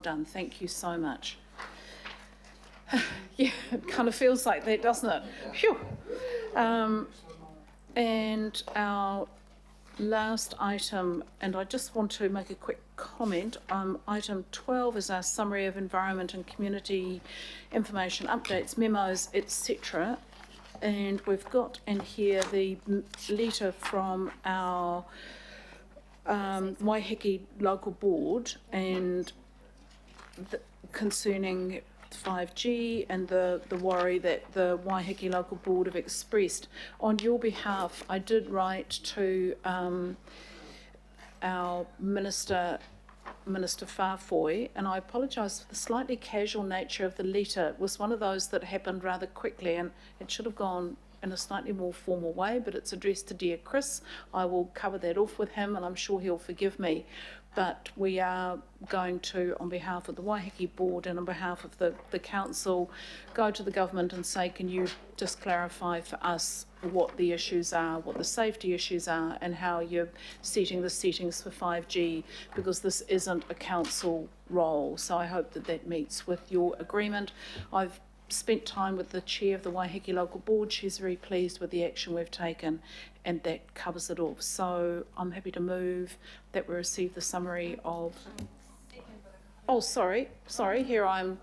Done. Thank you so much. Yeah, it kind of feels like that, doesn't it? Phew. And our last item, and I just want to make a quick comment, item 12 is our summary of environment and community information updates, memos, etc. And we've got in here the letter from our Waiheke local board and concerning 5G and the worry that the Waiheke local board have expressed. On your behalf, I did write to our Minister Farfoy, and I apologise for the slightly casual nature of the letter. It was one of those that happened rather quickly, and it should have gone in a slightly more formal way, but it's addressed to Dear Chris. I will cover that off with him, and I'm sure he'll forgive me. But we are going to, on behalf of the Waiheke board and on behalf of the council, go to the government and say, can you just clarify for us what the issues are, what the safety issues are, and how you're setting the settings for 5G, because this isn't a council role. So I hope that that meets with your agreement. I've spent time with the chair of the Waiheke local board. She's very pleased with the action we've taken, and that covers it off. So I'm happy to move that we receive the summary of... Oh, sorry, here I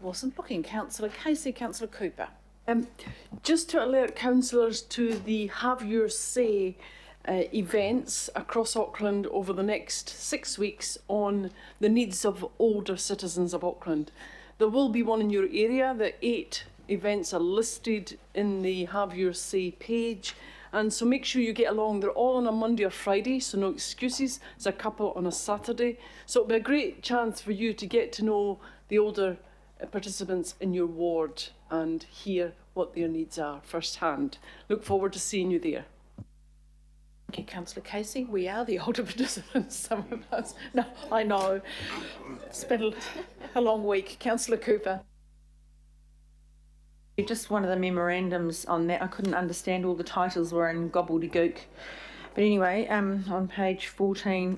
wasn't looking. Councillor Casey, Councillor Cooper. Just to alert councillors to the Have Your Say events across Auckland over the next 6 weeks on the needs of older citizens of Auckland. There will be one in your area. The 8 events are listed in the Have Your Say page. And so make sure you get along. They're all on a Monday or Friday, so no excuses. There's a couple on a Saturday. So it'll be a great chance for you to get to know the older participants in your ward and hear what their needs are firsthand. Look forward to seeing you there. Thank you, Councillor Casey. We are the older participants, some of us. No, I know. It's been a long week. Councillor Cooper. Just one of the memorandums on that. I couldn't understand, all the titles were in gobbledygook. But anyway, on page 14.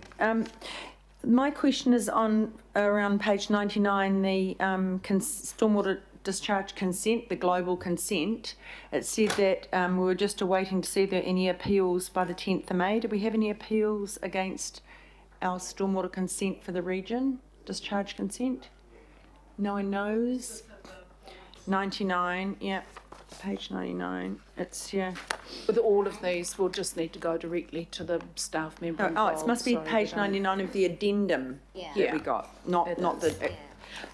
My question is on around page 99, the stormwater discharge consent, the global consent. It said that we were just awaiting to see if there are any appeals by the 10th of May. Do we have any appeals against our stormwater consent for the region? Discharge consent? No one knows. 99, yeah, page 99. It's, yeah. With all of these, we'll just need to go directly to the staff member involved. It must be page 99 of the addendum that we got, not the... Yeah.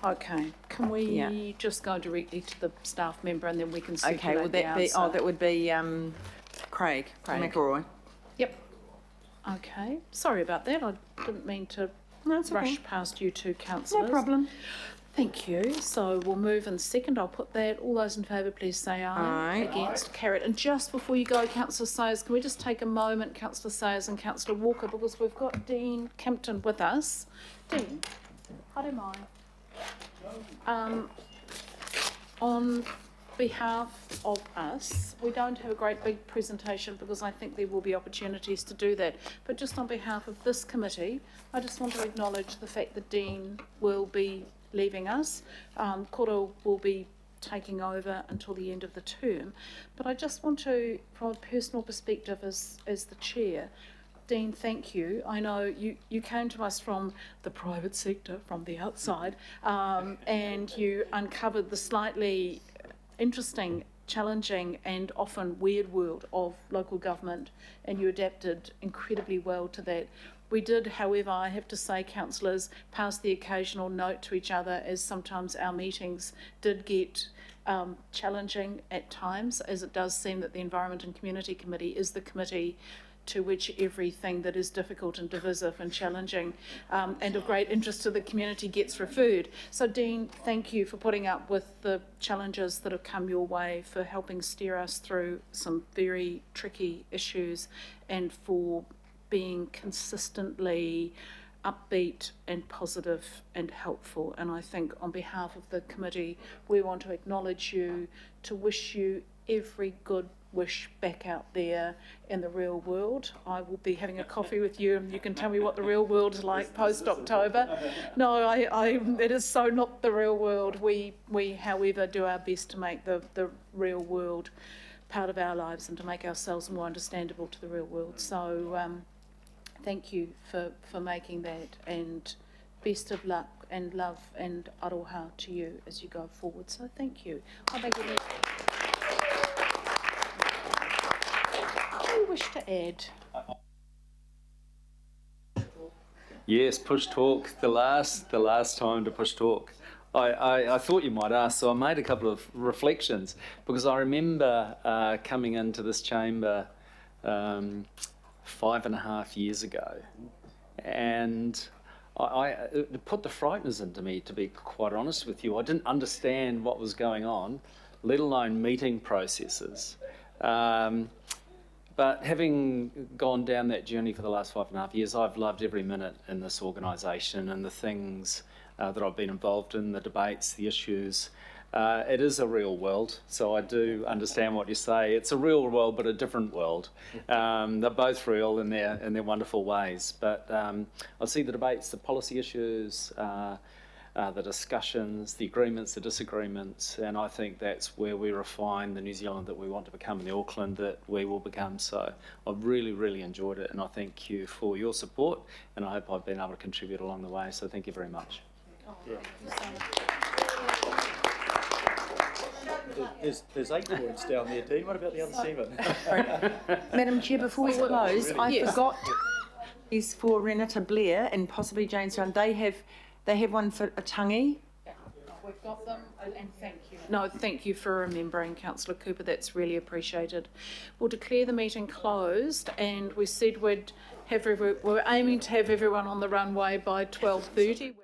Okay, can we just go directly to the staff member and then we can circulate okay, would that be, that would be Craig McElroy. Yep. Okay, sorry about that. I didn't mean to rush past you two councillors. No problem. Thank you. So we'll move in second. I'll put that. All those in favour, please say aye. Aye. Against, carried. And just before you go, Councillor Sayers, can we just take a moment, Councillor Sayers and Councillor Walker, because we've got Dean Kimpton with us. Dean, haere mai. On behalf of us, we don't have a great big presentation because I think there will be opportunities to do that. But just on behalf of this committee, I just want to acknowledge the fact that Dean will be leaving us. Koro will be taking over until the end of the term. But I just want to, from a personal perspective as the chair, Dean, thank you. I know you came to us from the private sector, from the outside, and you uncovered the slightly interesting, challenging and often weird world of local government, and you adapted incredibly well to that. We did, however, I have to say, councillors, pass the occasional note to each other, as sometimes our meetings did get challenging at times, as it does seem that the Environment and Community Committee is the committee to which everything that is difficult and divisive and challenging and of great interest to the community gets referred. So Dean, thank you for putting up with the challenges that have come your way, for helping steer us through some very tricky issues, and for being consistently upbeat and positive and helpful. And I think on behalf of the committee, we want to acknowledge you, to wish you every good wish back out there in the real world. I will be having a coffee with you and you can tell me what the real world is like post-October. No, it is so not the real world. We however, do our best to make the real world part of our lives and to make ourselves more understandable to the real world. So thank you for making that, and best of luck and love and aroha to you as you go forward. So thank you. I think we need... Do you wish to add? Yes, push talk. The last time to push talk. I thought you might ask, so I made a couple of reflections because I remember coming into this chamber 5.5 years ago, and it put the frighteners into me, to be quite honest with you. I didn't understand what was going on, let alone meeting processes. But having gone down that journey for the last 5.5 years, I've loved every minute in this organisation and the things that I've been involved in, the debates, the issues. It is a real world, so I do understand what you say. It's a real world, but a different world. They're both real in their wonderful ways. But I see the debates, the policy issues, the discussions, the agreements, the disagreements, and I think that's where we refine the New Zealand that we want to become and the Auckland that we will become. So I've really, really enjoyed it, and I thank you for your support, and I hope I've been able to contribute along the way. So thank you very much. There's 8 points down there, Dean. What about the other 7? Madam Chair, before we close, I forgot is for Renata Blair and possibly Jane Brown. They have one for a tangi. We've got them, and thank you. No, thank you for remembering, Councillor Cooper. That's really appreciated. We'll declare the meeting closed, and we said we're aiming to have everyone on the runway by 12:30.